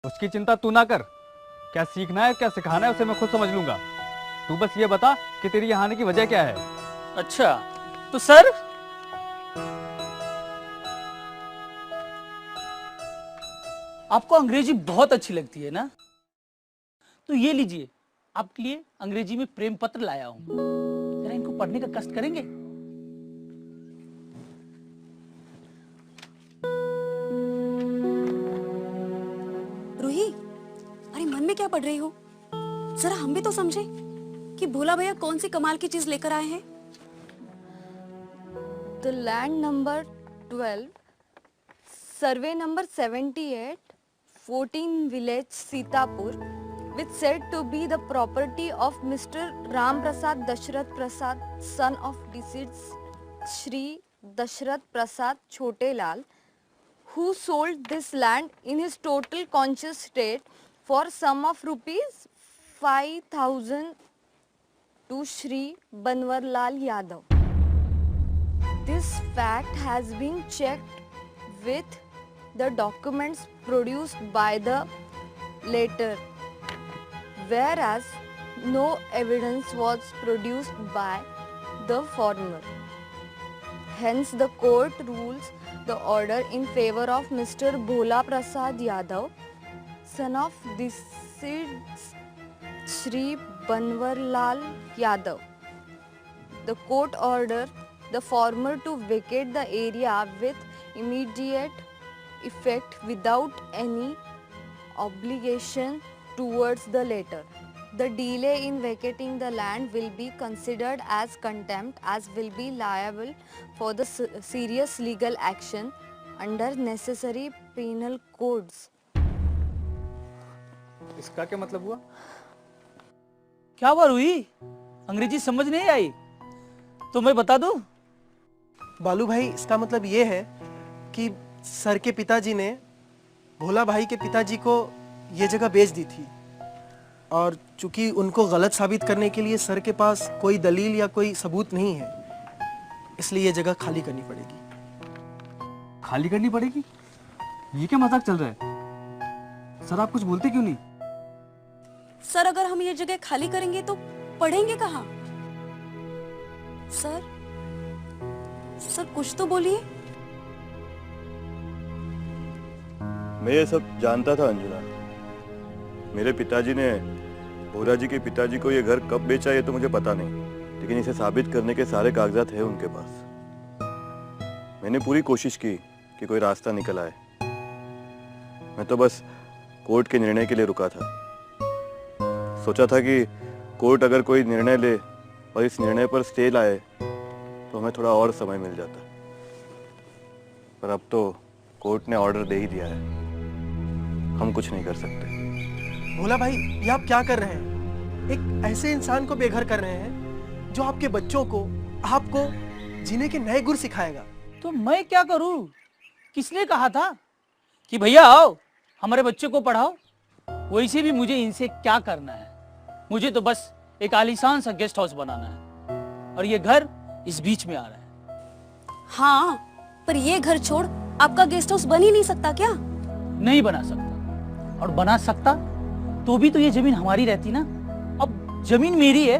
उसकी चिंता तू ना कर। क्या सीखना है क्या सिखाना है उसे मैं खुद समझ लूंगा। तू बस ये बता कि तेरी यहाँ आने की वजह क्या है। अच्छा, तो सर आपको अंग्रेजी बहुत अच्छी लगती है ना, तो ये लीजिए, आपके लिए अंग्रेजी में प्रेम पत्र लाया हूं। जरा इनको पढ़ने का कष्ट करेंगे? रूही, अरे मन में क्या पढ़ रही हो? जरा हम भी तो समझे कि भोला भैया कौन सी कमाल की चीज लेकर आए हैं। The land number 12, survey number 78, 14 village Sitapur, which said to be the property of Mr. Ram Prasad Dashrath Prasad, son of deceased Shri Dashrath Prasad Chote Lal, who sold this land in his total conscious state for sum of rupees 5,000 to Shri Banwar Lal Yadav. This fact has been checked with the documents produced by the latter, whereas no evidence was produced by the former. Hence, the court rules the order in favor of Mr. Bhola Prasad Yadav, son of deceased Shri Banwar Lal Yadav. The court ordered the former to vacate the area with immediate effect without any obligation towards the latter. The delay in vacating the land will be considered as contempt, as will be liable for the serious legal action under necessary penal codes. इसका क्या मतलब हुआ? क्या हुआ रूही, अंग्रेजी समझ नहीं आई तो मैं बता दूं? बालू भाई, इसका मतलब ये है कि सर के पिताजी ने भोला भाई के पिताजी को ये जगह बेच दी थी, और चूंकि उनको गलत साबित करने के लिए सर के पास कोई दलील या कोई सबूत नहीं है, इसलिए ये जगह खाली करनी पड़ेगी। खाली करनी पड़ेगी? ये क्या मजाक चल रहा है? सर आप कुछ बोलते क्यों नहीं? सर, अगर हम ये जगह खाली करेंगे तो पढ़ेंगे कहाँ? सर सर कुछ तो बोलिए। मैं ये सब जानता था अंजुना। मेरे पिताजी ने भोला जी के पिताजी को ये घर कब बेचा ये तो मुझे पता नहीं, लेकिन इसे साबित करने के सारे कागजात हैं उनके पास। मैंने पूरी कोशिश की कि कोई रास्ता निकल आए। मैं तो बस कोर्ट के निर्णय के लिए रुका था। सोचा था कि कोर्ट अगर कोई निर्णय ले और इस निर्णय पर स्टे लाए तो हमें थोड़ा और समय मिल जाता, पर अब तो कोर्ट ने ऑर्डर दे ही दिया है। हम कुछ नहीं कर सकते। भोला भाई, ये आप क्या कर रहे हैं? एक ऐसे इंसान को बेघर कर रहे हैं जो आपके बच्चों को, आपको जीने के नए गुर सिखाएगा। तो मैं क्या करूं? किसने कहा था कि भैया आओ हमारे बच्चों को पढ़ाओ? वैसे भी मुझे इनसे क्या करना है? मुझे तो बस एक आलीशान सा गेस्ट हाउस बनाना है, और ये घर इस बीच में आ रहा है। हाँ, पर ये घर छोड़ आपका गेस्ट हाउस बन ही नहीं सकता क्या? नहीं बना सकता, और बना सकता तो भी तो ये जमीन हमारी रहती ना। अब जमीन मेरी है,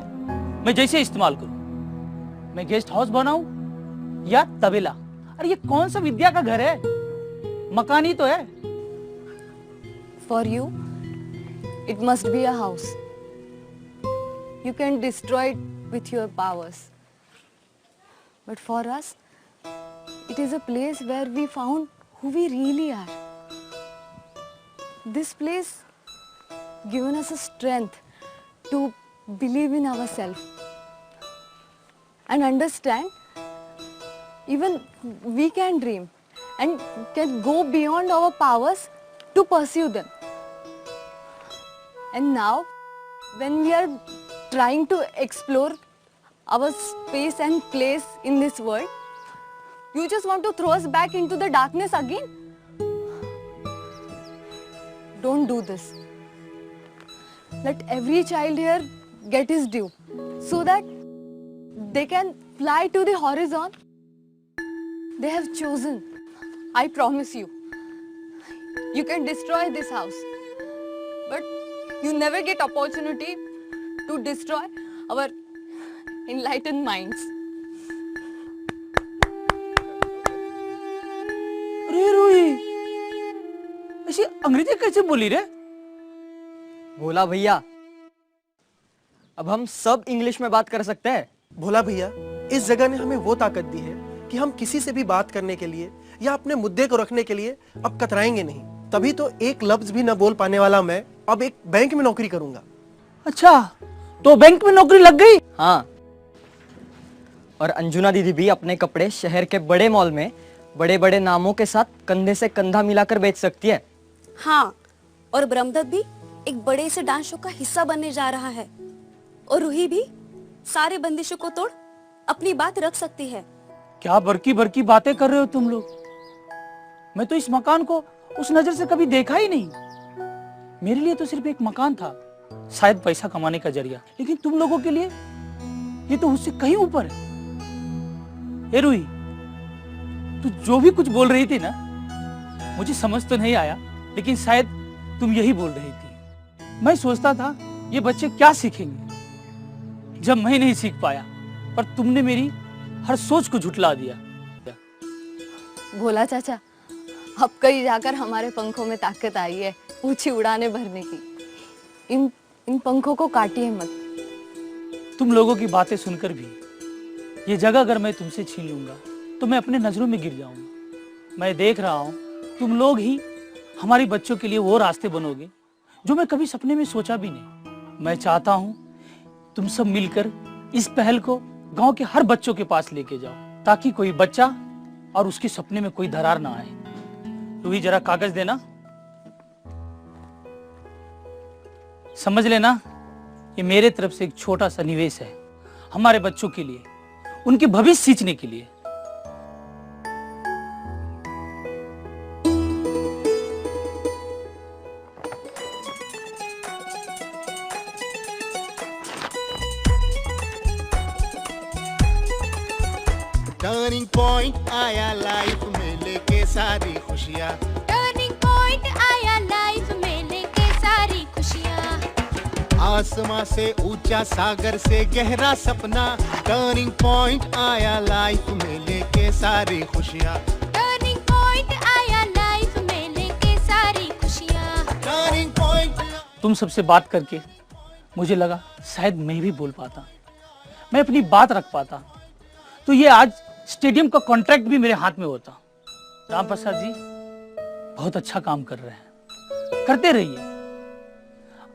मैं जैसे इस्तेमाल करूं। मैं गेस्ट हाउस बनाऊं या तबेला? अरे ये कौन सा विद्या का घर है? मकान ही तो है। For you, it must be a house. You can destroy it with your powers. But for us, it is a place where we found who we really are. This place given us a strength to believe in ourselves and understand even we can dream and can go beyond our powers to pursue them. And now, when we are trying to explore our space and place in this world, you just want to throw us back into the darkness again? Don't do this. Let every child here get his due so that they can fly to the horizon they have chosen. I promise you, you can destroy this house, but you never get opportunity to destroy our enlightened minds. अरे रूही, ऐसी अंग्रेजी कैसे बोली रे? भोला भैया, अब हम सब इंग्लिश में बात कर सकते हैं। भोला भैया, इस जगह ने हमें वो ताकत दी है कि हम किसी से भी बात करने के लिए या अपने मुद्दे को रखने के लिए अब कतराएंगे नहीं। तभी तो एक लफ्ज भी न बोल पाने वाला मैं अब एक बैंक में नौकरी करूंगा। अच्छा, तो बैंक में नौकरी लग गई? हाँ, और अंजुना दीदी भी अपने कपड़े शहर के बड़े मॉल में बड़े बड़े नामों के साथ कंधे से कंधा मिलाकर बेच सकती है। हाँ, और ब्रह्मदत्त भी एक बड़े से डांस शो का हिस्सा बनने जा रहा है। और रूही भी सारे बंदिशों को तोड़ अपनी बात रख सकती है। क्या बरकी बरकी बातें कर रहे हो तुम लोग। मैं तो इस मकान को उस नजर से कभी देखा ही नहीं। मेरे लिए तो सिर्फ एक मकान था, शायद पैसा कमाने का जरिया, लेकिन तुम लोगों के लिए ये तो उससे कहीं ऊपर है। ए रूही, तू जो भी कुछ बोल रही थी ना, मुझे समझ तो नहीं आया, लेकिन शायद तुम यही बोल रही थी। मैं सोचता था ये बच्चे क्या सीखेंगे जब मैं नहीं सीख पाया, पर तुमने मेरी हर सोच को झुठला दिया। भोला चाचा, अब कहीं जाकर हमारे पंखों में ताकत आई है ऊंची उड़ाने भरने की। इन पंखों को काटिए मत। तुम लोगों की बातें सुनकर भी ये जगह अगर मैं तुमसे छीन लूंगा तो मैं अपने नजरों में गिर जाऊंगा। मैं देख रहा हूं तुम लोग ही हमारी बच्चों के लिए वो रास्ते बनोगे जो मैं कभी सपने में सोचा भी नहीं। मैं चाहता हूं तुम सब मिलकर इस पहल को गांव के हर बच्चों के पास लेके जाओ, ताकि कोई बच्चा और उसके सपने में कोई दरार ना आए। रूही, जरा कागज देना। समझ लेना, ये मेरे तरफ से एक छोटा सा निवेश है हमारे बच्चों के लिए, उनके भविष्य सींचने के लिए। टर्निंग पॉइंट आया लाइफ में लेके सारी खुशियाँ। टर्निंग पॉइंट आया लाइफ में लेके सारी खुशियाँ। आसमां से ऊंचा, सागर से गहरा सपना। टर्निंग पॉइंट आया लाइफ में लेके सारी खुशियाँ। टर्निंग पॉइंट आया लाइफ में लेके सारी खुशियाँ। Turning point. तुम सबसे बात करके मुझे लगा शायद मैं भी बोल पाता, मैं अपनी बात रख पाता, तो ये आज स्टेडियम का कॉन्ट्रैक्ट भी मेरे हाथ में होता। राम प्रसाद जी बहुत अच्छा काम कर रहे हैं, करते रहिए।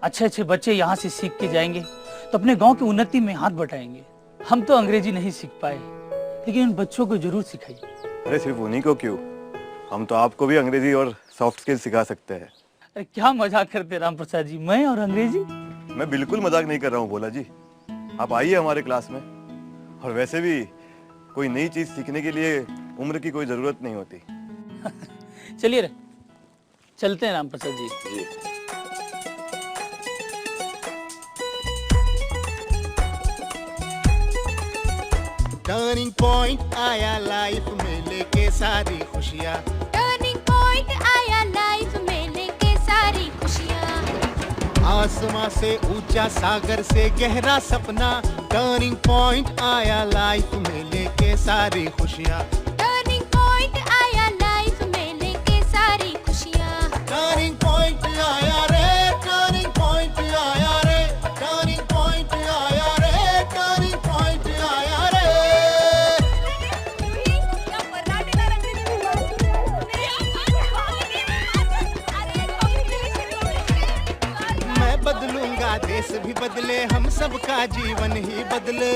अच्छे अच्छे बच्चे यहाँ से सीख के जाएंगे तो अपने गांव की उन्नति में हाथ बटाएंगे। हम तो अंग्रेजी नहीं सीख पाए, लेकिन उन बच्चों को जरूर सिखाइए। अरे सिर्फ उन्हीं को क्यों, हम तो आपको भी अंग्रेजी और सॉफ्ट स्किल सिखा सकते हैं। अरे क्या मजाक करते राम प्रसाद जी, मैं और अंग्रेजी? मैं बिल्कुल मजाक नहीं कर रहा हूँ भोला जी, आप आइए हमारे क्लास में। और वैसे भी कोई नई चीज सीखने के लिए उम्र की कोई जरूरत नहीं होती। चलिए रे, चलते हैं राम प्रसाद जी। टर्निंग पॉइंट आया लाइफ में लेके सारी खुशियाँ। टर्निंग पॉइंट आया लाइफ में लेके सारी खुशियाँ। आसमां से ऊंचा, सागर से गहरा सपना। टर्निंग पॉइंट आया लाइफ में लेके सारी खुशियाँ। टर्निंग पॉइंट आया लाइफ में लेके सारी खुशियाँ। टर्निंग पॉइंट आया रे, टर्निंग पॉइंट आया रे, टर्निंग पॉइंट आया रे, टर्निंग पॉइंट आया रे। मैं बदलूंगा, देश भी बदले, हम सबका जीवन ही बदले।